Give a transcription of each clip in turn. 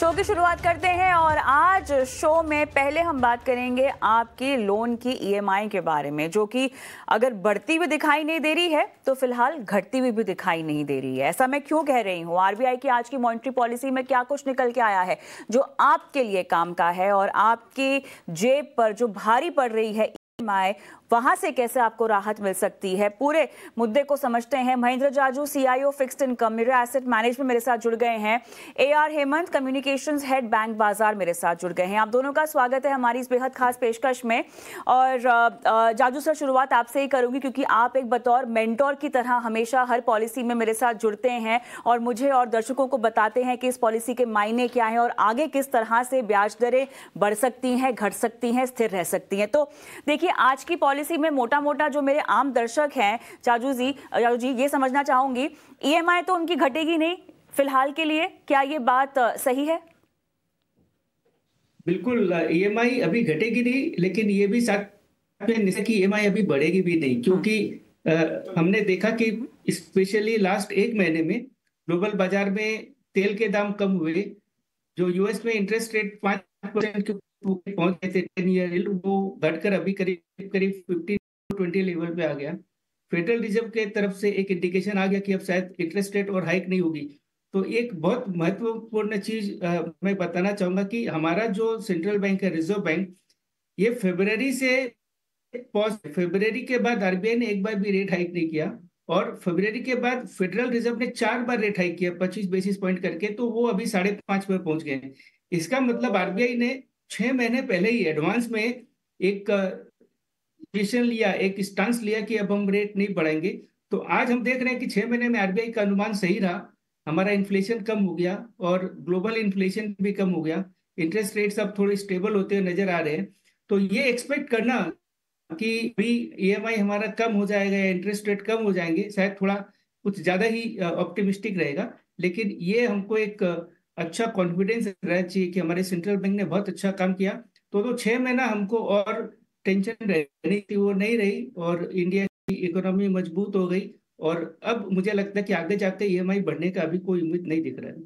Show की शुरुआत करते हैं और आज शो में पहले हम बात करेंगे आपके लोन की ईएमआई के बारे में, जो कि अगर बढ़ती हुई दिखाई नहीं दे रही है तो फिलहाल घटती हुई भी दिखाई नहीं दे रही है। ऐसा मैं क्यों कह रही हूँ? आरबीआई की आज की मॉनेटरी पॉलिसी में क्या कुछ निकल के आया है जो आपके लिए काम का है और आपकी जेब पर जो भारी पड़ रही है ईएमआई, वहां से कैसे आपको राहत मिल सकती है, पूरे मुद्दे को समझते हैं। Mahendra Jaju, CIO fixed income mirror asset management, मेरे साथ जुड़ गए हैं। AR Hemant, communications head bank बाजार, मेरे साथ जुड़ गए हैं। आप दोनों का स्वागत है हमारी इस बेहद खास पेशकश में। और जाजू सर, शुरुआत आपसे ही करूंगी क्योंकि आप एक बतौर मेंटोर की तरह हमेशा हर पॉलिसी में मेरे साथ जुड़ते हैं और मुझे और दर्शकों को बताते हैं कि इस पॉलिसी के मायने क्या है और आगे किस तरह से ब्याज दरें बढ़ सकती हैं, घट सकती हैं, स्थिर रह सकती हैं। तो देखिए, आज की पॉलिसी में मोटा मोटा जो मेरे आम दर्शक हैं, जाजू जी ये समझना चाहूंगी, ईएमआई तो उनकी घटेगी नहीं फिलहाल के लिए, क्या ये बात सही है? बिल्कुल, ईएमआई अभी घटेगी नहीं, लेकिन ये भी साथ में निश्चय की ईएमआई अभी बढ़ेगी भी नहीं, क्योंकि हमने देखा कि स्पेशली लास्ट एक महीने में ग्लोबल बाजार में तेल के दाम कम हुए। जो यूएस में इंटरेस्ट रेट 5% के पहुंच गए थे 10 ईयर, वो घटकर अभी करीब करीब 15-20 लेवल पे आ गया। फेडरल रिजर्व के तरफ से एक इंडिकेशन आ गया कि अब शायद इंटरेस्ट रेट और हाइक नहीं होगी। तो एक बहुत महत्वपूर्ण चीज मैं बताना चाहूंगा कि हमारा जो सेंट्रल बैंक है, रिजर्व बैंक, ये फरवरी से फरवरी के बाद आरबीआई ने एक बार भी रेट हाइक नहीं किया, और फरवरी के बाद फेडरल रिजर्व ने 4 बार रेट हाइक किया 25 बेसिस पॉइंट करके, तो वो अभी 5.5 पर पहुंच गए हैं। इसका मतलब आरबीआई ने 6 महीने पहले ही एडवांस में एक डिसीजन लिया, एक स्टांस लिया कि अब हम रेट नहीं बढ़ाएंगे। तो आज हम देख रहे हैं कि 6 महीने में आरबीआई का अनुमान सही रहा, हमारा इन्फ्लेशन कम हो गया और ग्लोबल इन्फ्लेशन भी कम हो गया। इंटरेस्ट रेट्स अब थोड़े स्टेबल होते हुए नजर आ रहे हैं। तो ये एक्सपेक्ट करना कि भी ईएमआई हमारा कम हो जाएगा या इंटरेस्ट रेट कम हो जाएंगे, शायद थोड़ा कुछ ज्यादा ही ऑप्टिमिस्टिक रहेगा। लेकिन ये हमको एक अच्छा कॉन्फिडेंस रहना चाहिए कि हमारे सेंट्रल बैंक ने बहुत अच्छा काम किया। तो 6 महीना हमको और टेंशन रहनी थी, वो नहीं रही, और इंडिया की इकोनॉमी मजबूत हो गई। और अब मुझे लगता है कि आगे जाते ईएमआई बढ़ने का अभी कोई उम्मीद नहीं दिख रहा है।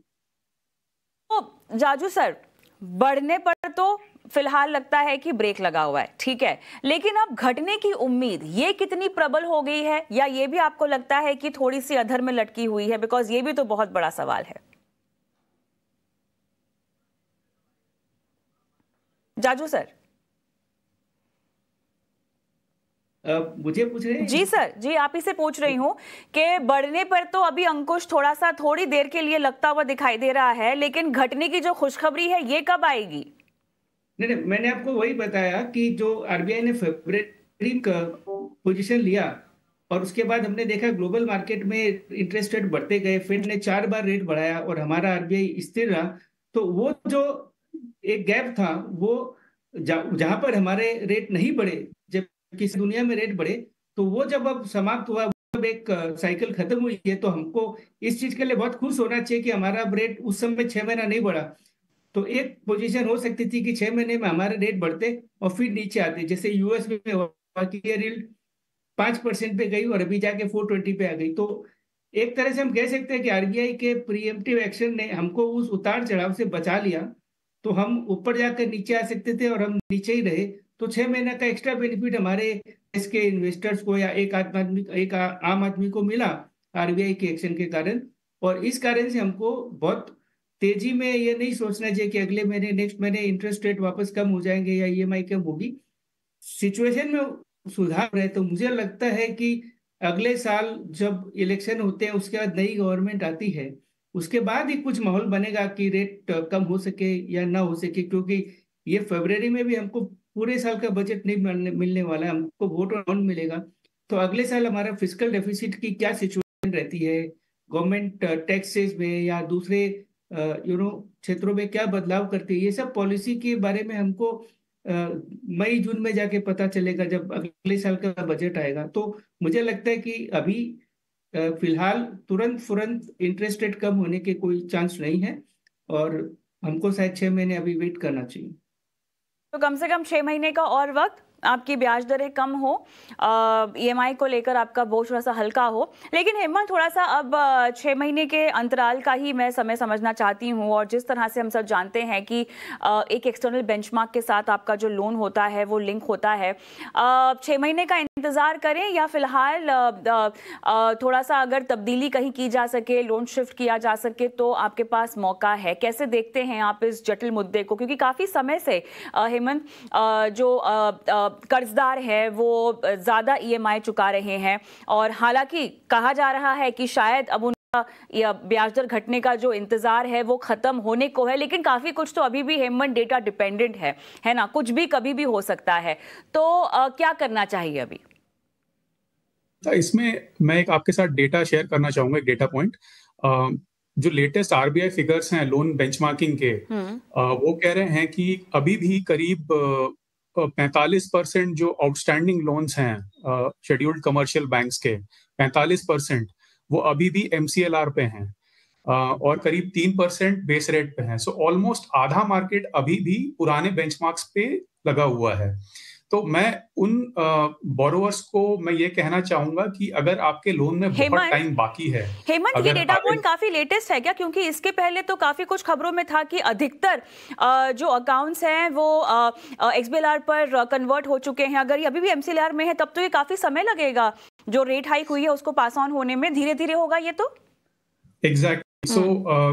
तो जाजू सर, बढ़ने पर तो फिलहाल लगता है कि ब्रेक लगा हुआ है, ठीक है, लेकिन अब घटने की उम्मीद ये कितनी प्रबल हो गई है, या ये भी आपको लगता है कि थोड़ी सी अधर में लटकी हुई है? बिकॉज ये भी तो बहुत बड़ा सवाल है। जाजू सर। मुझे पूछ रहे हैं? जी सर, जी आप ही से पूछ रही हूँ कि बढ़ने पर तो अभी अंकुश थोड़ा सा थोड़ी देर के लिए लगता हुआ दिखाई दे रहा है, लेकिन घटने की जो खुशखबरी है ये कब आएगी? नहीं, मैंने आपको वही बताया कि जो आरबीआई ने फरवरी का पोजीशन लिया और उसके बाद हमने देखा ग्लोबल मार्केट में इंटरेस्ट रेट बढ़ते गए, फेड ने 4 बार रेट बढ़ाया और हमारा आरबीआई स्थिर रहा। तो वो जो एक गैप था, वो जहां पर हमारे रेट नहीं बढ़े, जब किसी दुनिया में रेट बढ़े, तो वो जब अब समाप्त हुआ, जब एक साइकिल खत्म हुई है, तो हमको इस चीज के लिए बहुत खुश होना चाहिए कि हमारा रेट उस समय 6 महीना नहीं बढ़ा। तो एक पोजीशन हो सकती थी कि 6 महीने में हमारे रेट बढ़ते और फिर नीचे आते, जैसे यूएस में हुआ कि ये रील 5% पे गई और अभी जाके 420 पे आ गई। तो एक तरह से हम कह सकते हैं कि आरबीआई के प्रीएम्प्टिव एक्शन ने हमको उस उतार चढ़ाव से बचा लिया। तो हम ऊपर जाकर नीचे आ सकते थे और हम नीचे ही रहे। तो 6 महीने का एक्स्ट्रा बेनिफिट हमारे देश के इन्वेस्टर्स को या एक आम आदमी को मिला आरबीआई के एक्शन के कारण। और इस कारण से हमको बहुत तेजी में ये नहीं सोचना चाहिए कि अगले महीने नेक्स्ट महीने इंटरेस्ट रेट वापस कम हो जाएंगे या ईएमआई कम होगी। सिचुएशन में सुधार है, तो मुझे लगता है कि अगले साल जब इलेक्शन होते हैं, उसके बाद नई गवर्नमेंट आती है, उसके बाद ही कुछ माहौल बनेगा कि रेट कम हो सके या ना हो सके। क्योंकि ये फरवरी में भी हमको पूरे साल का बजट नहीं मिलने वाला है, हमको वोट और बाउंड मिलेगा। तो अगले साल हमारा फिजिकल डेफिसिट की क्या सिचुएशन रहती है, गवर्नमेंट टैक्सेस में या दूसरे क्षेत्रों में क्या बदलाव करती है, ये सब पॉलिसी के बारे में हमको मई जून में जाके पता चलेगा जब अगले साल का बजट आएगा। तो मुझे लगता है कि अभी फिलहाल तुरंत फुरंत इंटरेस्ट रेट कम होने के कोई चांस नहीं है, और हमको शायद 6 महीने अभी वेट करना चाहिए। तो कम से कम 6 महीने का और वक्त आपकी ब्याज दरें कम हो, ईएमआई को लेकर आपका बोझ थोड़ा सा हल्का हो। लेकिन हेमंत, थोड़ा सा अब 6 महीने के अंतराल का ही मैं समय समझना चाहती हूँ, और जिस तरह से हम सब जानते हैं कि एक एक्सटर्नल बेंचमार्क के साथ आपका जो लोन होता है वो लिंक होता है, 6 महीने का इंतजार करें या फिलहाल थोड़ा सा अगर तब्दीली कहीं की जा सके, लोन शिफ्ट किया जा सके तो आपके पास मौका है। कैसे देखते हैं आप इस जटिल मुद्दे को, क्योंकि काफी समय से हेमंत जो कर्जदार है वो ज्यादा ईएमआई चुका रहे हैं, और हालांकि कहा जा रहा है कि शायद अब उनका या ब्याज दर घटने का जो इंतजार है वो खत्म होने को है, लेकिन काफी कुछ तो अभी भी हेमंत डेटा डिपेंडेंट है ना, कुछ भी कभी भी हो सकता है। तो क्या करना चाहिए अभी? इसमें मैं एक आपके साथ डेटा शेयर करना चाहूंगा, एक डेटा पॉइंट। जो लेटेस्ट आरबीआई फिगर्स हैं लोन बेंचमार्किंग के, वो कह रहे हैं कि अभी भी करीब 45% जो आउटस्टैंडिंग लोन्स हैं शेड्यूल्ड कमर्शियल बैंक्स के, 45% वो अभी भी एमसीएलआर पे हैं, और करीब 3% बेस रेट पे हैं। सो ऑलमोस्ट आधा मार्केट अभी भी पुराने बेंचमार्क्स पे लगा हुआ है। तो मैं उन बोरोवर्स को मैं ये कहना चाहूंगा कि अगर आपके लोन में बहुत टाइम बाकी है। हेमंत, ये डेटा पॉइंट काफी लेटेस्ट है क्या? क्योंकि इसके पहले तो काफी कुछ खबरों में था कि अधिकतर जो अकाउंट्स हैं वो एक्सबीएलआर पर कन्वर्ट हो चुके हैं। अगर ये अभी भी एमसीएलआर में है तब तो ये काफी समय लगेगा, जो रेट हाइक हुई है उसको पास ऑन होने में, धीरे धीरे होगा ये तो। एग्जैक्टली। सो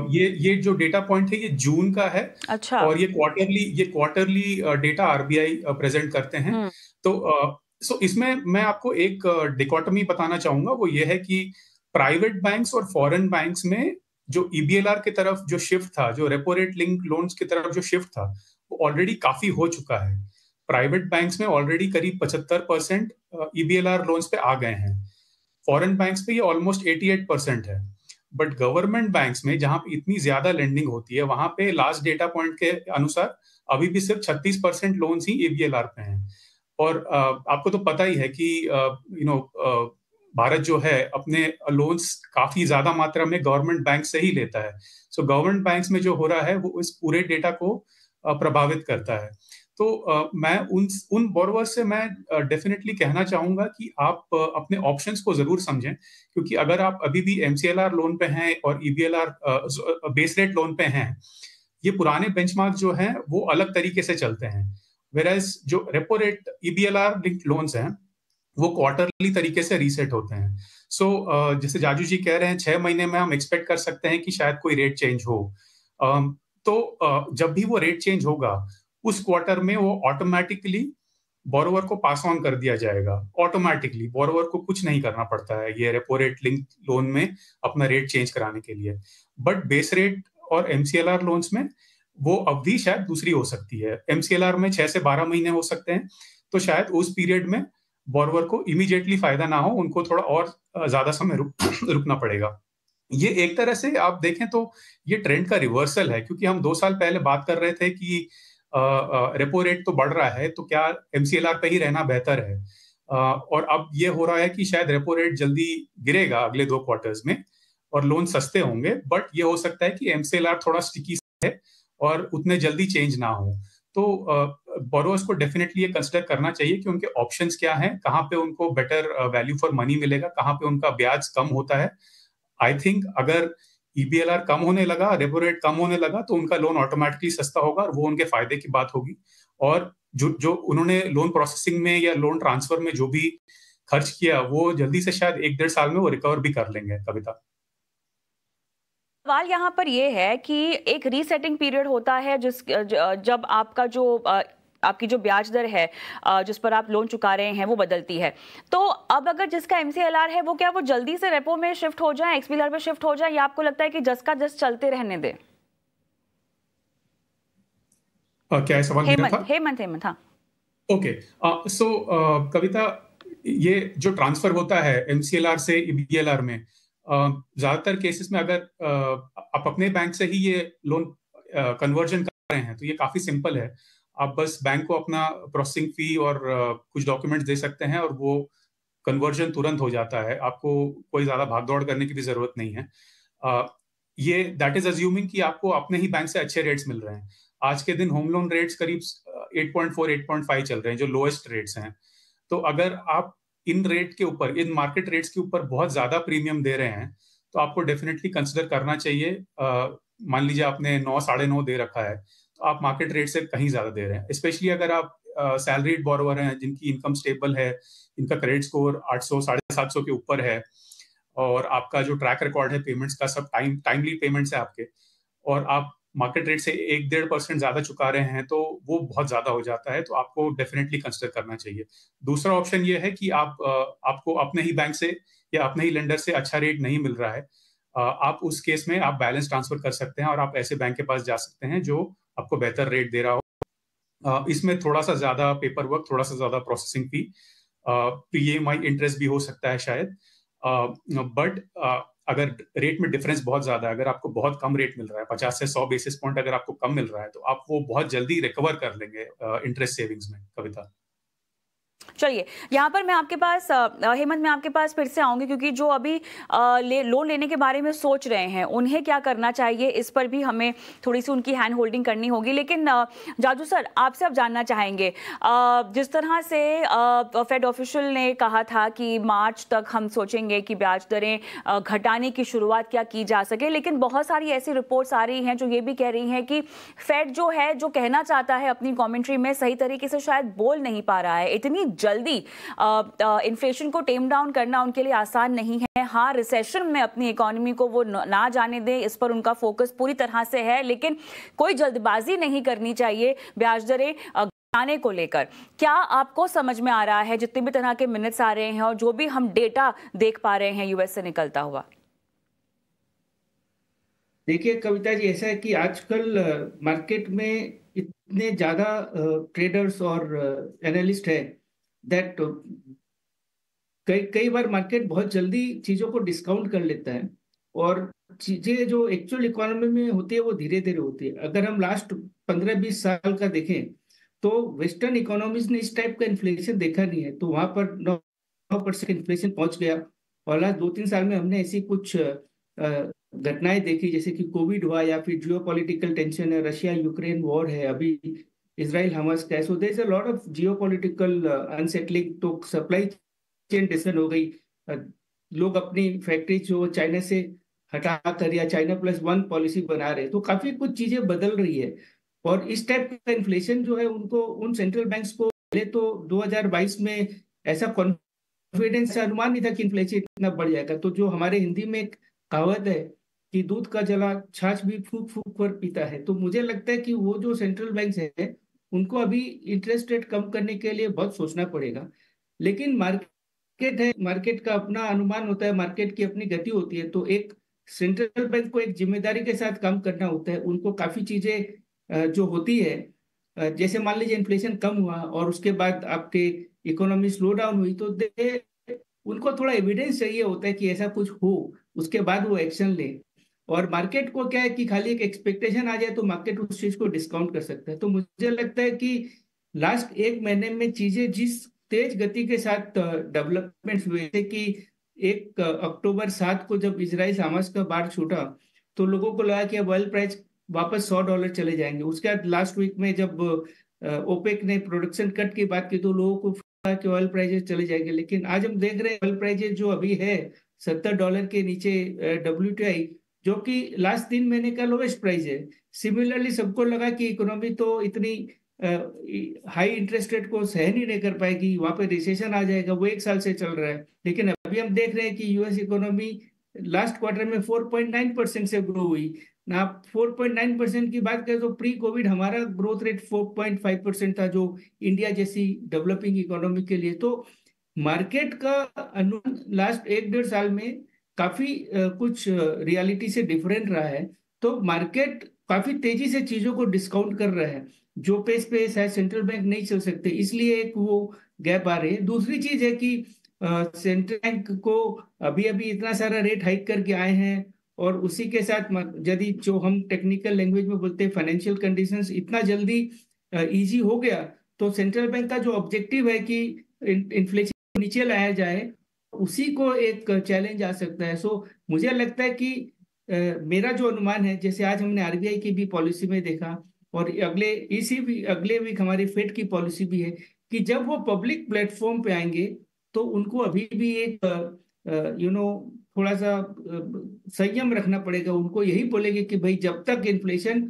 ये जो डेटा पॉइंट है ये जून का है। अच्छा। और ये क्वार्टरली डेटा आरबीआई प्रेजेंट करते हैं। तो इसमें मैं आपको एक डिकोटमी बताना चाहूंगा, वो ये है कि प्राइवेट बैंक्स और फॉरेन बैंक्स में जो ईबीएलआर की तरफ जो शिफ्ट था, जो रेपो रेट लिंक लोन्स की तरफ जो शिफ्ट था, वो ऑलरेडी काफी हो चुका है। प्राइवेट बैंक्स में ऑलरेडी करीब 75% ईबीएलआर लोन्स पे आ गए हैं। फॉरेन बैंक्स पे ये ऑलमोस्ट 88% है। बट गवर्नमेंट बैंक्स में जहां पे इतनी ज्यादा लेंडिंग होती है, वहां पे लास्ट डेटा पॉइंट के अनुसार अभी भी सिर्फ 36% लोन्स ही ईबीएलआर पे हैं। और आपको तो पता ही है कि भारत जो है अपने लोन्स काफी ज्यादा मात्रा में गवर्नमेंट बैंक से ही लेता है। सो गवर्नमेंट बैंक्स में जो हो रहा है वो इस पूरे डेटा को प्रभावित करता है। तो मैं उन बोरोवर से मैं डेफिनेटली कहना चाहूंगा कि आप अपने ऑप्शंस को जरूर समझें, क्योंकि अगर आप अभी भी एमसीएलआर लोन पे हैं और ईबीएलआर बेस रेट लोन पे हैं, ये पुराने बेंचमार्क जो हैं वो अलग तरीके से चलते हैं। वेराज जो रेपो रेट ईबीएलआर लिंक्ड लोन्स हैं वो क्वार्टरली तरीके से रीसेट होते हैं। सो जैसे जाजू जी कह रहे हैं 6 महीने में हम एक्सपेक्ट कर सकते हैं कि शायद कोई रेट चेंज हो। तो जब भी वो रेट चेंज होगा उस क्वार्टर में वो ऑटोमेटिकली बोरोवर को पास ऑन कर दिया जाएगा। ऑटोमेटिकली बोरोवर को कुछ नहीं करना पड़ता है ये रेपो रेट लिंक लोन में अपना रेट चेंज कराने के लिए। बट बेस रेट और एमसीएलआर लोन्स में वो अवधि शायद दूसरी हो सकती है। एमसीएलआर में 6 से 12 महीने हो सकते हैं, तो शायद उस पीरियड में बोरोवर को इमीडिएटली फायदा ना हो, उनको थोड़ा और ज्यादा समय रुकना पड़ेगा। ये एक तरह से आप देखें तो ये ट्रेंड का रिवर्सल है, क्योंकि हम 2 साल पहले बात कर रहे थे कि रेपो रेट तो बढ़ रहा है तो क्या एमसीएलआर पे ही रहना बेहतर है, और अब ये हो रहा है कि शायद रेपो रेट जल्दी गिरेगा अगले 2 क्वार्टर्स में और लोन सस्ते होंगे। बट ये हो सकता है कि एमसीएलआर थोड़ा स्टिकी है और उतने जल्दी चेंज ना हो। तो बोरोवर्स को डेफिनेटली ये कंसिडर करना चाहिए कि उनके ऑप्शंस क्या हैं, कहाँ पे उनको बेटर वैल्यू फॉर मनी मिलेगा, कहाँ पे उनका ब्याज कम होता है। आई थिंक अगर ईबीएलआर कम होने लगा, रेपो रेट कम होने लगा, तो उनका लोन ऑटोमेटिकली सस्ता होगा और वो उनके फायदे की बात होगी। और जो उन्होंने लोन प्रोसेसिंग में या लोन ट्रांसफर में जो भी खर्च किया वो जल्दी से शायद 1-1.5 साल में वो रिकवर भी कर लेंगे। कविता, सवाल यहाँ पर यह है कि एक रीसेटिंग पीरियड होता है जब आपका जो आपकी जो ब्याज दर है जिस पर आप लोन चुका रहे हैं वो बदलती है। तो अब अगर जिसका एमसीएलआर है वो क्या वो जल्दी से रेपो में शिफ्ट हो जाए, एक्सपीएलआर में शिफ्ट हो जाए, या आपको लगता है कि जस का जस चलते रहने दे? क्या सवाल मेरा था? हेमंत, हाँ। ओके, सो कविता, ये जो ट्रांसफर होता है एमसीएलआर से ईबीएलआर में, ज्यादातर केसेस में अगर आप अपने बैंक से ही ये लोन कन्वर्जन कर रहे हैं तो ये काफी सिंपल है। आप बस बैंक को अपना प्रोसेसिंग फी और कुछ डॉक्यूमेंट्स दे सकते हैं और वो कन्वर्जन तुरंत हो जाता है। आपको कोई ज्यादा भागदौड़ करने की भी जरूरत नहीं है। ये दैट इज अज्यूमिंग कि आपको अपने ही बैंक से अच्छे रेट्स मिल रहे हैं। आज के दिन होम लोन रेट्स करीब 8.4 8.5 चल रहे हैं, जो लोएस्ट रेट्स हैं। तो अगर आप इन रेट के ऊपर, इन मार्केट रेट्स के ऊपर बहुत ज्यादा प्रीमियम दे रहे हैं, तो आपको डेफिनेटली कंसिडर करना चाहिए। मान लीजिए आपने 9 9.5 दे रखा है, तो आप मार्केट रेट से कहीं ज्यादा दे रहे हैं। स्पेशली अगर आप सैलरीड बोरोवर हैं, जिनकी इनकम स्टेबल है, इनका क्रेडिट स्कोर 800 750 के ऊपर है, और आपका जो ट्रैक रिकॉर्ड है पेमेंट्स का, सब टाइमली पेमेंट्स है आपके, और आप मार्केट रेट से 1-1.5% ज्यादा चुका रहे हैं, तो वो बहुत ज्यादा हो जाता है। तो आपको डेफिनेटली कंसिडर करना चाहिए। दूसरा ऑप्शन ये है कि आपको अपने ही बैंक से या अपने ही लेंडर से अच्छा रेट नहीं मिल रहा है, आप उस केस में आप बैलेंस ट्रांसफर कर सकते हैं और आप ऐसे बैंक के पास जा सकते हैं जो आपको बेहतर रेट दे रहा हो। इसमें थोड़ा सा ज्यादा पेपर वर्क, थोड़ा सा ज्यादा प्रोसेसिंग फी, PMI इंटरेस्ट भी हो सकता है शायद, बट अगर रेट में डिफरेंस बहुत ज्यादा है, अगर आपको बहुत कम रेट मिल रहा है, 50 से 100 बेसिस पॉइंट अगर आपको कम मिल रहा है, तो आप वो बहुत जल्दी रिकवर कर लेंगे इंटरेस्ट सेविंग्स में। कविता, चलिए, यहाँ पर मैं आपके पास हेमंत, मैं आपके पास फिर से आऊंगी, क्योंकि जो अभी लोन लेने के बारे में सोच रहे हैं उन्हें क्या करना चाहिए, इस पर भी हमें थोड़ी सी उनकी हैंड होल्डिंग करनी होगी। लेकिन जाजू सर, आपसे अब जानना चाहेंगे, जिस तरह से फेड ऑफिशियल ने कहा था कि मार्च तक हम सोचेंगे कि ब्याज दरें घटाने की शुरुआत क्या की जा सके, लेकिन बहुत सारी ऐसी रिपोर्ट्स आ रही हैं जो ये भी कह रही हैं कि फेड जो है, जो कहना चाहता है अपनी कमेंट्री में, सही तरीके से शायद बोल नहीं पा रहा है। इतनी जल्दी इन्फ्लेशन को टेम डाउन करना उनके लिए आसान नहीं है। हाँ, रिसेशन में अपनी इकोनॉमी को वो ना जाने दें, इस पर उनका फोकस पूरी तरह से है, लेकिन कोई जल्दबाजी नहीं करनी चाहिए ब्याज दरें घटाने को लेकर। क्या आपको समझ में आ रहा है, जितने भी तरह के मिनट्स आ रहे हैं और जो भी हम डेटा देख पा रहे हैं यूएस से निकलता हुआ? देखिए कविता जी, ऐसा है कि आजकल मार्केट में इतने ज्यादा ट्रेडर्स और एनालिस्ट है दैट कई कई बार मार्केट बहुत जल्दी चीजों को डिस्काउंट कर लेता है, और चीजें जो एक्चुअल इकोनॉमी में होती है वो धीरे धीरे होती है। अगर हम लास्ट 15-20 साल का देखें तो वेस्टर्न इकोनॉमीज ने इस टाइप का इन्फ्लेशन देखा नहीं है, तो वहां पर 9% इन्फ्लेशन पहुंच गया। और लास्ट 2-3 साल में हमने ऐसी कुछ घटनाएं देखी, जैसे कि कोविड हुआ, या फिर जियोपॉलिटिकल टेंशन है, रशिया यूक्रेन वॉर है, अभी इसराइल हमास का है। So there is a lot of geopolitical unsettling, तो सप्लाई चेन डिस्टर्ब हो गई। लोग अपनी फैक्ट्री जो चाइना से हटा कर या चाइना +1 पॉलिसी बना रहे, तो काफी कुछ चीजें बदल रही है। और इस टाइप का इन्फ्लेशन जो है, उनको उन सेंट्रल बैंक्स को पहले तो 2022 में ऐसा कॉन्फिडेंस, अनुमान नहीं था कि इन्फ्लेशन इतना बढ़ जाएगा। तो जो हमारे हिंदी में एक कहावत है कि दूध का जला छाछ भी फूक फूक कर पीता है, तो मुझे लगता है कि वो जो सेंट्रल बैंक्स है उनको अभी इंटरेस्ट रेट कम करने के लिए बहुत सोचना पड़ेगा। लेकिन मार्केट है, मार्केट का अपना अनुमान होता है, मार्केट की अपनी गति होती है। तो एक सेंट्रल बैंक को एक जिम्मेदारी के साथ काम करना होता है। उनको काफी चीजें जो होती है, जैसे मान लीजिए इन्फ्लेशन कम हुआ और उसके बाद आपके इकोनॉमी स्लो डाउन हुई, तो उनको थोड़ा एविडेंस चाहिए होता है कि ऐसा कुछ हो, उसके बाद वो एक्शन ले। और मार्केट को क्या है कि खाली एक एक्सपेक्टेशन आ जाए तो मार्केट उस चीज को डिस्काउंट कर सकता है। तो मुझे लगता है कि लास्ट 1 महीने में चीजें जिस तेज गति के साथ डेवलपमेंट हुए थे, कि 1 अक्टूबर 7 को जब इजराइल हमास का बाढ़ छूटा, तो लोगों को लगा कि अब ऑयल प्राइस वापस $100 चले जाएंगे। उसके बाद लास्ट वीक में जब ओपेक ने प्रोडक्शन कट की बात की, तो लोगों को लगा कि ऑयल प्राइसेस चले जाएंगे। लेकिन आज हम देख रहे हैं ऑयल प्राइसेस जो अभी है $70 के नीचे, WTI, जो कि लास्ट 3 महीने का लोवेस्ट प्राइस है। सिमिलरली सबको लगा कि इकोनॉमी तो इतनी हाई इंटरेस्ट रेट को सहन ही नहीं कर पाएगी, वहां पे रिसेशन आ जाएगा, वो 1 साल से चल रहा है। लेकिन अभी हम देख रहे हैं कि यूएस इकोनॉमी लास्ट क्वार्टर में 4.9% से ग्रो हुई ना। 4.9% की बात करें तो प्री कोविड हमारा ग्रोथ रेट 4.5% था, जो इंडिया जैसी डेवलपिंग इकोनॉमी के लिए। तो मार्केट का अनुमान लास्ट 1-1.5 साल में काफी कुछ रियलिटी से डिफरेंट रहा है। तो मार्केट काफी तेजी से चीजों को डिस्काउंट कर रहा है, जो पेस पे शायद सेंट्रल बैंक नहीं चल सकते, इसलिए एक वो गैप आ रही है। दूसरी चीज है कि सेंट्रल बैंक को अभी अभी इतना सारा रेट हाइक करके आए हैं, और उसी के साथ यदि जो हम टेक्निकल लैंग्वेज में बोलते हैं फाइनेंशियल कंडीशंस इतना जल्दी इजी हो गया, तो सेंट्रल बैंक का जो ऑब्जेक्टिव है कि इन्फ्लेशन नीचे लाया जाए, उसी को एक चैलेंज आ सकता है। सो मुझे लगता है कि मेरा जो अनुमान है, जैसे आज हमने आरबीआई की भी पॉलिसी में देखा और अगले वीक हमारी फेड की पॉलिसी भी है कि जब वो पब्लिक प्लेटफॉर्म पे आएंगे तो उनको अभी भी एक थोड़ा सा संयम रखना पड़ेगा। उनको यही बोलेंगे कि भाई जब तक इन्फ्लेशन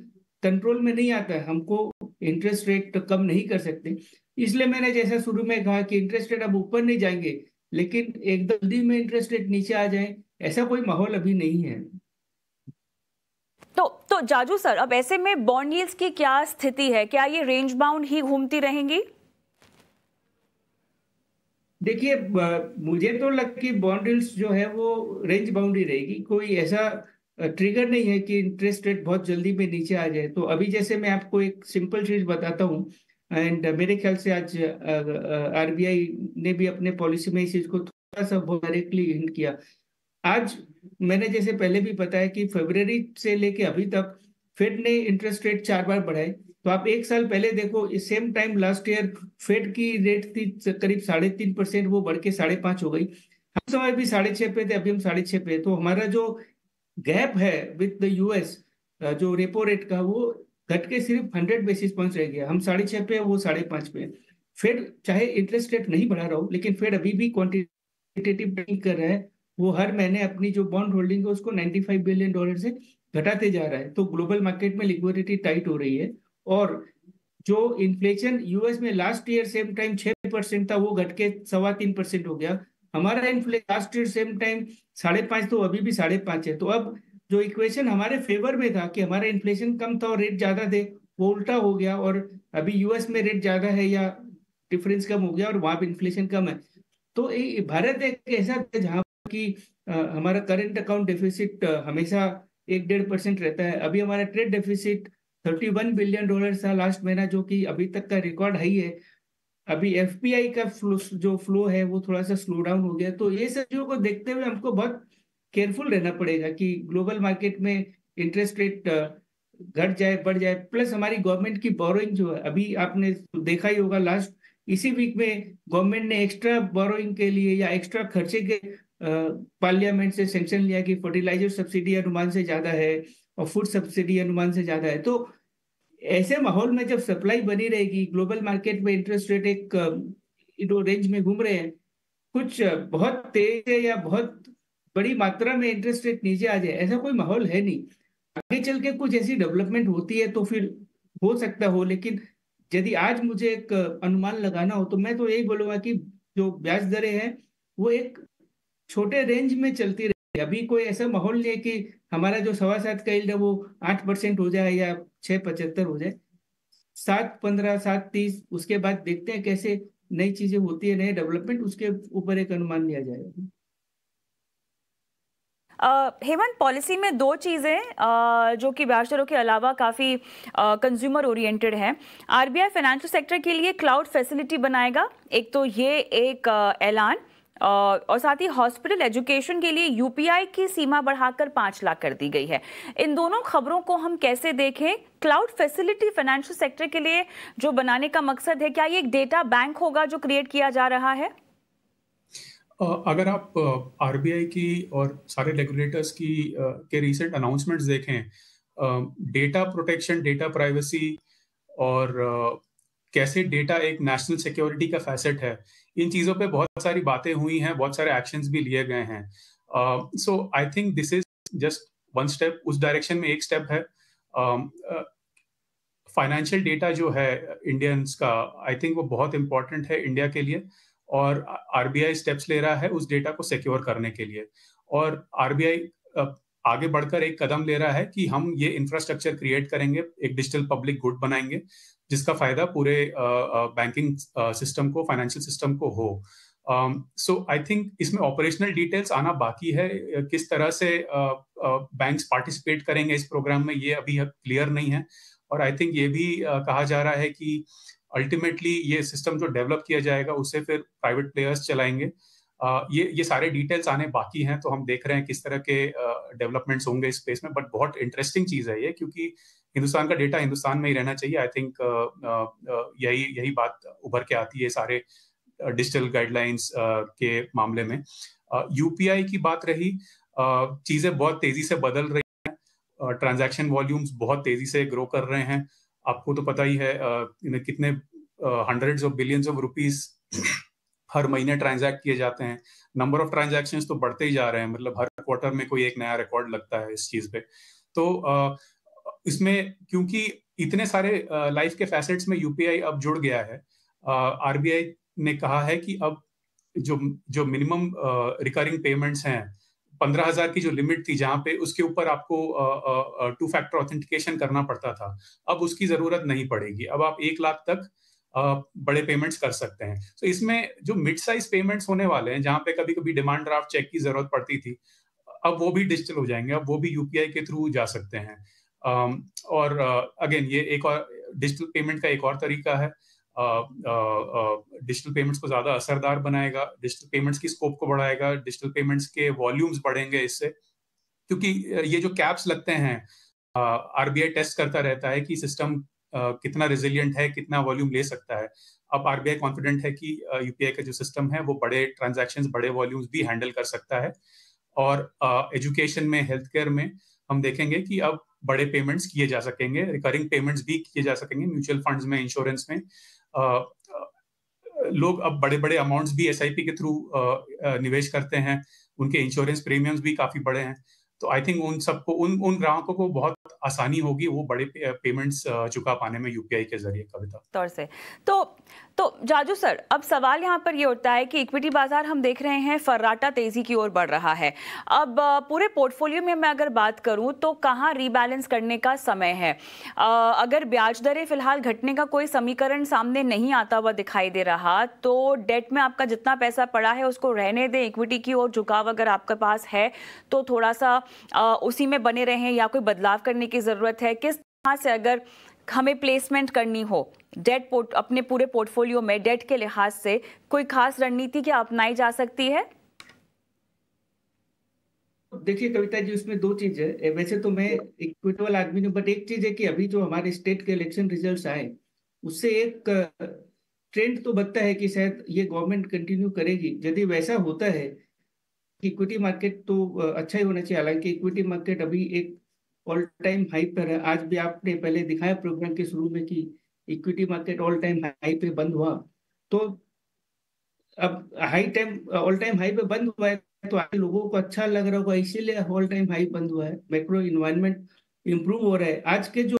कंट्रोल में नहीं आता है हमको इंटरेस्ट रेट कम नहीं कर सकते। इसलिए मैंने जैसा शुरू में कहा कि इंटरेस्ट रेट अब ऊपर नहीं जाएंगे, लेकिन एक जल्दी में इंटरेस्ट रेट नीचे आ जाए ऐसा कोई माहौल अभी नहीं है। तो जाजू सर, अब ऐसे में बॉन्ड यील्ड्स की क्या स्थिति है? क्या ये रेंज बाउंड ही घूमती रहेंगी? देखिए, मुझे तो लगता कि बॉन्ड यील्ड्स जो है वो रेंज बाउंड ही रहेगी। कोई ऐसा ट्रिगर नहीं है कि इंटरेस्ट रेट बहुत जल्दी में नीचे आ जाए। तो अभी जैसे मैं आपको एक सिंपल चीज बताता हूँ, एंड मेरे ख्याल से आज आरबीआई ने भी अपने पॉलिसी में इस चीज को थोड़ा सा बहुत डायरेक्टली हिंट किया। आज मैंने जैसे पहले भी बताया कि फरवरी से लेके अभी तक फेड ने इंटरेस्ट रेट 4 बार बढ़ाए। तो आप एक साल पहले देखो, इस same time last year Fed की रेट थी करीब 3.5%, वो बढ़ के 5.5 हो गई। हम समय भी 6.5 पे थे, अभी हम 6.5 पे। तो हमारा जो गैप है विद द यूएस, जो रेपो रेट का, वो घट के सिर्फ 100 बेसिस पॉइंट्स रह गया। हम 6.5 पे, वो 5.5 पे। फेड चाहे इंटरेस्ट रेट नहीं बढ़ा रहा हो, लेकिन फेड अभी भी क्वांटिटेटिव टिल्टिंग कर रहा है। वो हर महीने अपनी जो बॉन्ड होल्डिंग है उसको $95 बिलियन से घटाते जा रहा है। तो ग्लोबल मार्केट में लिक्विडिटी टाइट हो रही है। और जो इन्फ्लेशन यूएस में लास्ट ईयर सेम टाइम 6% था, वो घट के 3.25% हो गया। हमारा inflation last year same time 5.5, तो अभी भी 5.5 है। तो अब जो इक्वेशन हमारे फेवर में था कि हमारा इन्फ्लेशन कम था और रेट ज्यादा थे, वो उल्टा हो गया। और अभी यूएस में रेट ज्यादा है या डिफरेंस कम हो गया और वहां पे इन्फ्लेशन कम है। तो भारत एक ऐसा है जहाँ कि हमारा करंट अकाउंट डेफिसिट हमेशा 1-1.5% रहता है। अभी हमारा ट्रेड डेफिसिट $31 बिलियन था लास्ट महीना, जो कि अभी तक का रिकॉर्ड हाई है। अभी एफपीआई का जो फ्लो है वो थोड़ा सा स्लो डाउन हो गया। तो ये सब चीजों को देखते हुए हमको बहुत केयरफुल रहना पड़ेगा कि ग्लोबल मार्केट में इंटरेस्ट रेट घट जाए बढ़ जाए। प्लस हमारी गवर्नमेंट की बोरोइंग जो है, अभी आपने देखा ही होगा लास्ट इसी वीक में गवर्नमेंट ने एक्स्ट्रा बोरोइंग के लिए या एक्स्ट्रा खर्चे के पार्लियामेंट से सेंक्शन लिया कि फर्टिलाइजर सब्सिडी अनुमान से ज्यादा है और फूड सब्सिडी अनुमान से ज्यादा है। तो ऐसे माहौल में जब सप्लाई बनी रहेगी, ग्लोबल मार्केट में इंटरेस्ट रेट एक रेंज में घूम रहे हैं, कुछ बहुत तेज है या बहुत बड़ी मात्रा में इंटरेस्ट रेट नीचे आ जाए ऐसा कोई माहौल है नहीं। आगे चल के कुछ ऐसी डेवलपमेंट होती है तो फिर हो सकता हो, लेकिन यदि आज मुझे एक अनुमान लगाना हो तो मैं तो यही बोलूंगा कि जो ब्याज दरें हैं वो एक छोटे रेंज में चलती रही। अभी कोई ऐसा माहौल नहीं है कि हमारा जो 7.25 का यील्ड है वो 8% हो जाए या 6.75 हो जाए। 7.15, 7.30, उसके बाद देखते हैं कैसे नई चीजें होती है, नए डेवलपमेंट, उसके ऊपर एक अनुमान लिया जाएगा। हेमंत, पॉलिसी में दो चीज़ें जो कि ब्याज दरों के अलावा काफ़ी कंज्यूमर ओरिएंटेड हैं। आरबीआई फाइनेंशियल सेक्टर के लिए क्लाउड फैसिलिटी बनाएगा, एक तो ये एक ऐलान, और साथ ही हॉस्पिटल एजुकेशन के लिए यूपीआई की सीमा बढ़ाकर 5 लाख कर दी गई है। इन दोनों खबरों को हम कैसे देखें? क्लाउड फैसिलिटी फाइनेंशियल सेक्टर के लिए जो बनाने का मकसद है, क्या ये एक डेटा बैंक होगा जो क्रिएट किया जा रहा है? अगर आप आरबीआई की और सारे रेगुलेटर्स की के रीसेंट अनाउंसमेंट्स देखें, डेटा प्रोटेक्शन, डेटा प्राइवेसी और कैसे डेटा एक नेशनल सिक्योरिटी का फैसेट है, इन चीज़ों पे बहुत सारी बातें हुई हैं, बहुत सारे एक्शंस भी लिए गए हैं। So I think this is just one step, उस डायरेक्शन में एक स्टेप है। फाइनेंशियल डेटा जो है इंडियंस का, आई थिंक वो बहुत इंपॉर्टेंट है इंडिया के लिए, और आरबीआई स्टेप्स ले रहा है उस डेटा को सिक्योर करने के लिए। और आरबीआई आगे बढ़कर एक कदम ले रहा है कि हम ये इंफ्रास्ट्रक्चर क्रिएट करेंगे, एक डिजिटल पब्लिक गुड बनाएंगे जिसका फायदा पूरे बैंकिंग सिस्टम को, फाइनेंशियल सिस्टम को हो। सो आई थिंक इसमें ऑपरेशनल डिटेल्स आना बाकी है, किस तरह से बैंक्स पार्टिसिपेट करेंगे इस प्रोग्राम में, ये अभी क्लियर नहीं है। और आई थिंक ये भी कहा जा रहा है कि अल्टीमेटली ये सिस्टम जो डेवलप किया जाएगा उसे फिर प्राइवेट प्लेयर्स चलाएंगे। ये सारे डिटेल्स आने बाकी हैं, तो हम देख रहे हैं किस तरह के डेवलपमेंट्स होंगे इस स्पेस में। बट बहुत इंटरेस्टिंग चीज़ है ये, क्योंकि हिंदुस्तान का डेटा हिंदुस्तान में ही रहना चाहिए। आई थिंक यही बात उभर के आती है सारे डिजिटल गाइडलाइंस के मामले में। यूपीआई की बात रही, चीज़ें बहुत तेजी से बदल रही हैं, ट्रांजैक्शन वॉल्यूम्स बहुत तेजी से ग्रो कर रहे हैं। आपको तो पता ही है इन्हें कितने hundreds of billions of rupees हर महीने ट्रांजैक्ट किए जाते हैं। नंबर ऑफ ट्रांजैक्शंस तो बढ़ते ही जा रहे हैं, मतलब हर क्वार्टर में कोई एक नया रिकॉर्ड लगता है इस चीज पे। तो इसमें क्योंकि इतने सारे लाइफ के फैसेट्स में यूपीआई अब जुड़ गया है, आरबीआई ने कहा है कि अब जो जो मिनिमम रिकरिंग पेमेंट्स हैं, 15,000 की जो लिमिट थी जहां पे उसके ऊपर आपको 2 फैक्टर ऑथेंटिकेशन करना पड़ता था, अब उसकी जरूरत नहीं पड़ेगी। अब आप 1 लाख तक बड़े पेमेंट्स कर सकते हैं। तो इसमें जो मिड साइज पेमेंट्स होने वाले हैं, जहां पे कभी कभी डिमांड ड्राफ्ट चेक की जरूरत पड़ती थी, अब वो भी डिजिटल हो जाएंगे, अब वो भी यूपीआई के थ्रू जा सकते हैं। और अगेन ये एक और डिजिटल पेमेंट का एक और तरीका है, डिजिटल पेमेंट्स को ज्यादा असरदार बनाएगा, डिजिटल पेमेंट्स की स्कोप को बढ़ाएगा, डिजिटल पेमेंट्स के वॉल्यूम्स बढ़ेंगे इससे, क्योंकि ये जो कैप्स लगते हैं, आरबीआई टेस्ट करता रहता है कि सिस्टम कितना रेजिलिएंट है, कितना वॉल्यूम ले सकता है। अब आरबीआई कॉन्फिडेंट है कि यूपीआई का जो सिस्टम है वो बड़े ट्रांजैक्शंस, बड़े वॉल्यूम्स भी हैंडल कर सकता है। और एजुकेशन में, हेल्थ केयर में हम देखेंगे कि अब बड़े पेमेंट्स किए जा सकेंगे, रिकरिंग पेमेंट्स भी किए जा सकेंगे। म्यूचुअल फंड्स में, इंश्योरेंस में लोग अब बड़े बड़े अमाउंट्स भी एसआईपी के थ्रू निवेश करते हैं, उनके इंश्योरेंस प्रीमियम्स भी काफी बड़े हैं। तो आई थिंक उन सबको, उन ग्राहकों को बहुत आसानी होगी वो बड़े पेमेंट्स चुका पाने में यूपीआई के जरिए। कविता तौर से तो जाजू सर, अब सवाल यहाँ पर ये उठता है कि इक्विटी बाजार हम देख रहे हैं फर्राटा तेजी की ओर बढ़ रहा है। अब पूरे पोर्टफोलियो में मैं अगर बात करूँ तो कहाँ रीबैलेंस करने का समय है? अगर ब्याज दरें फिलहाल घटने का कोई समीकरण सामने नहीं आता हुआ दिखाई दे रहा, तो डेट में आपका जितना पैसा पड़ा है उसको रहने दें, इक्विटी की ओर झुकाव अगर आपके पास है तो थोड़ा सा उसी में बने रहें, या कोई बदलाव करने की जरूरत है? किस तरह से अगर हमें प्लेसमेंट करनी हो डेट अपने पूरे पोर्टफोलियो में, डेट के लिहाज से कोई खास रणनीति क्या अपनाई जा सकती है? देखिए कविता जी, उसमें 2 चीज है। वैसे तो मैं इक्विटी वाला आदमी हूँ, बट एक चीज है कि अभी जो हमारे स्टेट के इलेक्शन रिजल्ट्स आए, उससे एक ट्रेंड तो बनता है कि शायद ये गवर्नमेंट कंटिन्यू करेगी। यदि वैसा होता है, इक्विटी मार्केट तो अच्छा ही होना चाहिए। हालांकि इक्विटी मार्केट अभी एक ऑल टाइम हाई पर है। आज भी आपने पहले दिखाया प्रोग्राम के शुरू में कि equity market all time high पे बंद हुआ। तो अब ऑल टाइम हाई पे बंद हुआ है तो आगे लोगों को अच्छा लग रहा होगा, इसीलिए ऑल टाइम हाई बंद हुआ है। मैक्रो इन्वायरमेंट इंप्रूव हो रहा है। आज के जो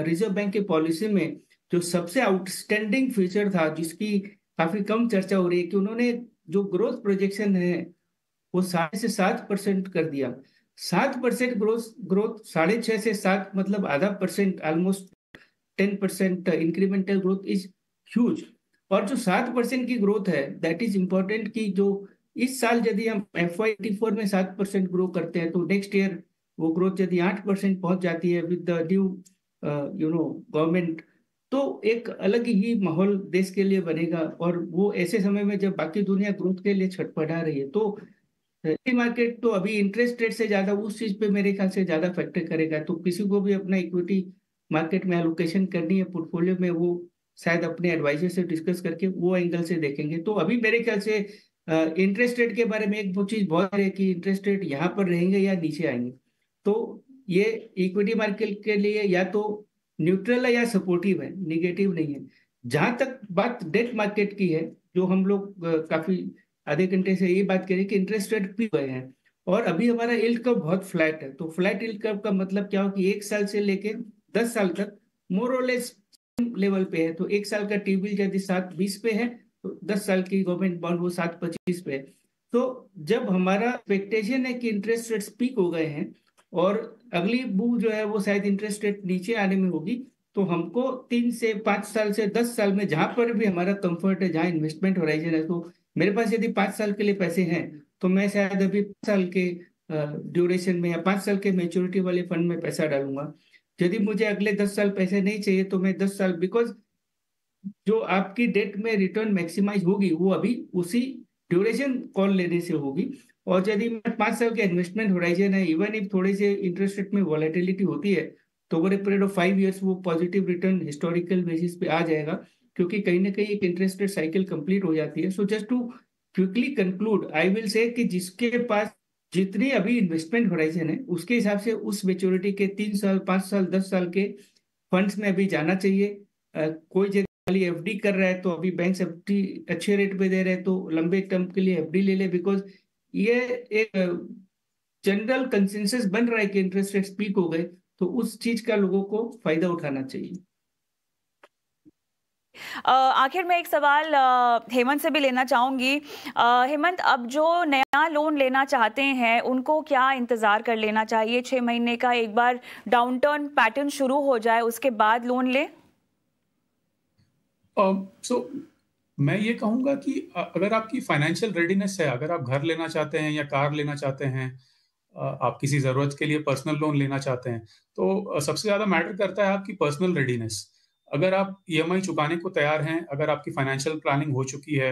रिजर्व बैंक की पॉलिसी में जो सबसे आउटस्टैंडिंग फीचर था, जिसकी काफी कम चर्चा हो रही है, कि उन्होंने जो ग्रोथ प्रोजेक्शन है वो 6.5 से 7% कर दिया। 7% ग्रोथ 6.5 से 7 मतलब आधा percent, almost 10% incremental growth is huge. और जो 7% की ग्रोथ है, दैट इज इंपॉर्टेंट, कि जो इस साल यदि हम FY24 में 7% ग्रो करते हैं तो नेक्स्ट ईयर वो ग्रोथ यदि 8% पहुंच जाती है विद द न्यू गवर्नमेंट, तो एक अलग ही माहौल देश के लिए बनेगा। और वो ऐसे समय में जब बाकी दुनिया ग्रोथ के लिए छटपटा रही है, तो मार्केट तो अभी इंटरेस्ट रेट से ज्यादा उस चीज पे मेरे ख्याल से ज्यादा फैक्टर करेगा। तो किसी को भी अपना इक्विटी मार्केट में एलोकेशन करनी है पोर्टफोलियो में, वो शायद अपने एडवाइजर से डिस्कस करके वो एंगल से देखेंगे। तो अभी मेरे ख्याल से इंटरेस्ट रेट के बारे में एक वो चीज बहुत है कि इंटरेस्ट रेट यहाँ पर रहेंगे या नीचे आएंगे। तो ये इक्विटी मार्केट के लिए या तो न्यूट्रल है या सपोर्टिव है, निगेटिव नहीं है। जहां तक बात डेट मार्केट की है, जो हम लोग काफी आधे घंटे से ये बात करें कि इंटरेस्ट रेट भी गए हैं और अभी हमारा यील्ड कर्व बहुत फ्लैट है। तो फ्लैट यील्ड कर्व का मतलब क्या हो कि 1 साल से लेके 10 साल तक मोर और लेस लेवल पे है। तो 1 साल का टी बिल यदि 7.20 पे है तो 10 साल की गवर्नमेंट बॉन्ड वो 7.25 पे है। तो जब हमारा एक्सपेक्टेशन है कि इंटरेस्ट रेट पीक हो गए हैं और अगली मूव जो है वो शायद इंटरेस्ट रेट नीचे आने में होगी, तो हमको 3 से 5 साल से 10 साल में जहां पर भी हमारा कंफर्ट है, जहां इन्वेस्टमेंट होराइजन है, तो मेरे पास यदि 5 साल के लिए पैसे हैं तो मैं शायद अभी 5 साल के ड्यूरेशन में या 5 साल के मैच्योरिटी वाले फंड में पैसा डालूंगा। यदि मुझे अगले 10 साल पैसे नहीं चाहिए तो मैं 10 साल, बिकॉज जो आपकी डेट में रिटर्न मैक्सिमाइज होगी वो अभी उसी ड्यूरेशन कॉल लेने से होगी। और यदि मैं 5 साल के इन्वेस्टमेंट होराइजन है, इवन इफ थोड़े से इंटरेस्ट रेट में वॉलेटिलिटी होती है, तो over a period of 5 years वो पॉजिटिव रिटर्न हिस्टोरिकल बेसिस पे आ जाएगा, क्योंकि कहीं ना कहीं एक इंटरेस्ट रेट साइकिल कंप्लीट हो जाती है। So just to quickly conclude, I will say कि जिसके पास जितनी अभी इन्वेस्टमेंट होराइजन है उसके हिसाब से उस मेच्योरिटी के 3 साल, 5 साल, 10 साल के फंड्स में अभी जाना चाहिए। कोई जगह खाली एफडी कर रहा है तो अभी बैंक एफडी अच्छे रेट पे दे रहे हैं, तो लंबे टर्म के लिए एफडी ले ले, बिकॉज ये एक जनरल कंसेंसस बन रहा है कि इंटरेस्ट रेट पीक हो गए, तो उस चीज का लोगों को फायदा उठाना चाहिए। आखिर में एक सवाल हेमंत से भी लेना चाहूंगी। हेमंत, अब जो नया लोन लेना चाहते हैं उनको क्या इंतजार कर लेना चाहिए? 6 महीने का एक बार डाउनटर्न पैटर्न शुरू हो जाए उसके बाद लोन ले? मैं ये कहूंगा कि अगर आपकी फाइनेंशियल रेडीनेस है, अगर आप घर लेना चाहते हैं या कार लेना चाहते हैं, आप किसी जरूरत के लिए पर्सनल लोन लेना चाहते हैं, तो सबसे ज्यादा मैटर करता है आपकी पर्सनल रेडीनेस। अगर आप ईएमआई चुकाने को तैयार हैं, अगर आपकी फाइनेंशियल प्लानिंग हो चुकी है,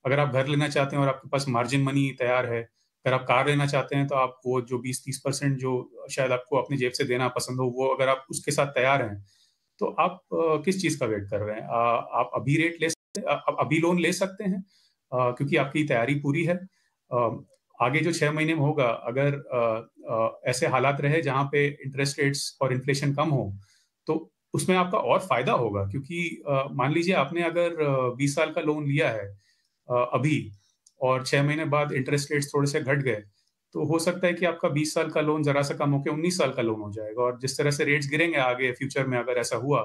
अगर आप घर लेना चाहते हैं और आपके पास मार्जिन मनी तैयार है, अगर आप कार लेना चाहते हैं तो आप वो जो 20-30% जो शायद आपको अपनी जेब से देना पसंद हो, वो अगर आप उसके साथ तैयार हैं, तो आप किस चीज का वेट कर रहे हैं? आप अभी अभी लोन ले सकते हैं, क्योंकि आपकी तैयारी पूरी है। आगे जो 6 महीने में होगा, अगर ऐसे हालात रहे जहां पे इंटरेस्ट रेट्स और इन्फ्लेशन कम हो, तो उसमें आपका और फायदा होगा, क्योंकि मान लीजिए आपने अगर 20 साल का लोन लिया है अभी, और 6 महीने बाद इंटरेस्ट रेट्स थोड़े से घट गए, तो हो सकता है कि आपका 20 साल का लोन जरा सा कम होकर 19 साल का लोन हो जाएगा। और जिस तरह से रेट्स गिरेंगे आगे फ्यूचर में, अगर ऐसा हुआ,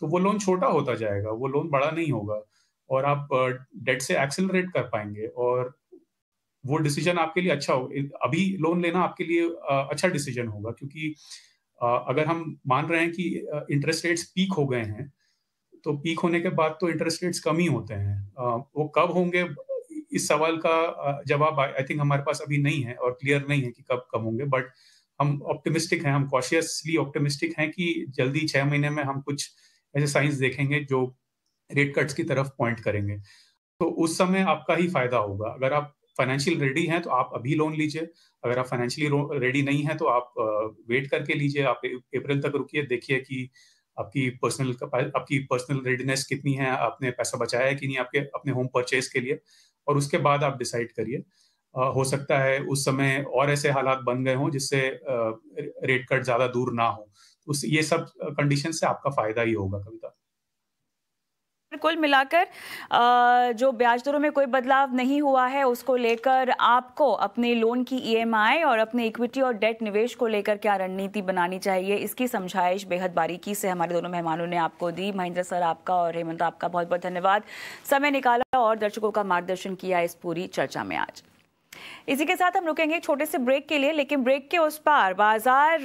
तो वो लोन छोटा होता जाएगा, वो लोन बड़ा नहीं होगा, और आप डेट से एक्सेलरेट कर पाएंगे, और वो डिसीजन आपके लिए अच्छा हो। अभी लोन लेना आपके लिए अच्छा डिसीजन होगा, क्योंकि अगर हम मान रहे हैं कि इंटरेस्ट रेट्स पीक हो गए हैं, तो पीक होने के बाद तो इंटरेस्ट रेट्स कम ही होते हैं। वो कब होंगे, इस सवाल का जवाब आई थिंक हमारे पास अभी नहीं है और क्लियर नहीं है कि कब कम होंगे, बट हम ऑप्टिमिस्टिक हैं, हम कॉशियसली ऑप्टिमिस्टिक हैं कि जल्दी 6 महीने में हम कुछ ऐसे साइंस देखेंगे जो रेट कट्स की तरफ पॉइंट करेंगे। तो उस समय आपका ही फायदा होगा। अगर आप फाइनेंशियल रेडी हैं तो आप अभी लोन लीजिए, अगर आप फाइनेंशियली रेडी नहीं हैं तो आप वेट करके लीजिए, आप अप्रैल तक रुकिए, देखिए कि आपकी पर्सनल रेडीनेस कितनी है, आपने पैसा बचाया है कि नहीं आपके अपने होम परचेज के लिए, और उसके बाद आप डिसाइड करिए। हो सकता है उस समय और ऐसे हालात बन गए हों जिससे रेट कट ज्यादा दूर ना हो, उस ये सब कंडीशन से आपका फायदा ही होगा। कविता, कुल मिलाकर जो ब्याज दरों में कोई बदलाव नहीं हुआ है, उसको लेकर आपको अपने लोन की ईएमआई और अपने इक्विटी और डेट निवेश को लेकर क्या रणनीति बनानी चाहिए, इसकी समझाइश बेहद बारीकी से हमारे दोनों मेहमानों ने आपको दी। महेंद्र सर आपका और हेमंत आपका बहुत बहुत धन्यवाद, समय निकाला और दर्शकों का मार्गदर्शन किया इस पूरी चर्चा में आज। इसी के साथ हम रुकेंगे छोटे से ब्रेक के लिए, लेकिन ब्रेक के उस पार बाजार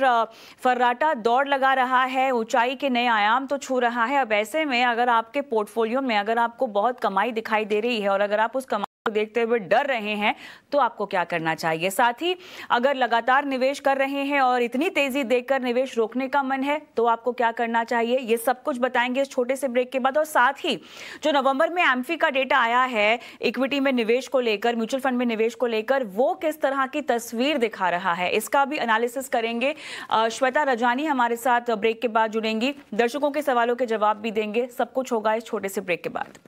फर्राटा दौड़ लगा रहा है, ऊंचाई के नए आयाम तो छू रहा है। अब ऐसे में अगर आपके पोर्टफोलियो में अगर आपको बहुत कमाई दिखाई दे रही है और अगर आप उस कमाई को देखते हुए डर रहे हैं, तो आपको क्या करना चाहिए? साथ ही अगर लगातार निवेश कर रहे हैं और इतनी तेजी देखकर निवेश रोकने का मन है, तो आपको क्या करना चाहिए? ये सब कुछ बताएंगे इस छोटे से ब्रेक के बाद। और साथ ही जो नवंबर में एम्फी का डेटा आया है इक्विटी में निवेश को लेकर, म्यूचुअल फंड में निवेश को लेकर, वो किस तरह की तस्वीर दिखा रहा है, इसका भी एनालिसिस करेंगे। श्वेता रजानी हमारे साथ ब्रेक के बाद जुड़ेंगी, दर्शकों के सवालों के जवाब भी देंगे। सब कुछ होगा इस छोटे से ब्रेक के बाद।